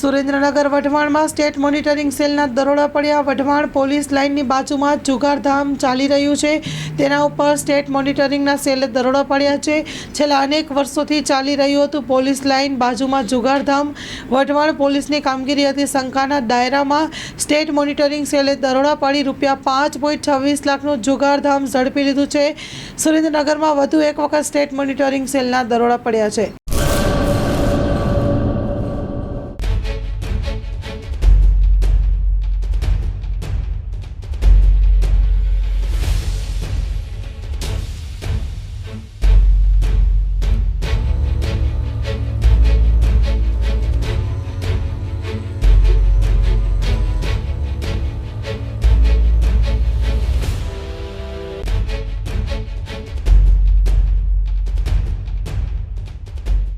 Surendranagar વઢવાણમાં state monitoring સેલના દરોડા પડ્યા। વઢવાણ પોલીસ લાઇનની બાજુમાં જુગારધામ ચાલી રહ્યું છે, તેના ઉપર સ્ટેટ મોનિટરિંગના સેલે દરોડા પડ્યા છે। છેલ્લા અનેક વર્ષોથી ચાલી રહ્યું હતું પોલીસ લાઇન બાજુમાં જુગારધામ। વઢવાણ પોલીસની કામગીરી હતી શંકાના દાયરામાં સ્ટેટ મોનિટરિંગ સેલે દરોડા પાડી ₹5.26 લાખનું જુગારધામ ઝડપી લીધું છે। સુરેન્દ્રનગરમાં વધુ એક વખત સ્ટેટ મોનિટરિંગ સેલના દરોડા પડ્યા છે।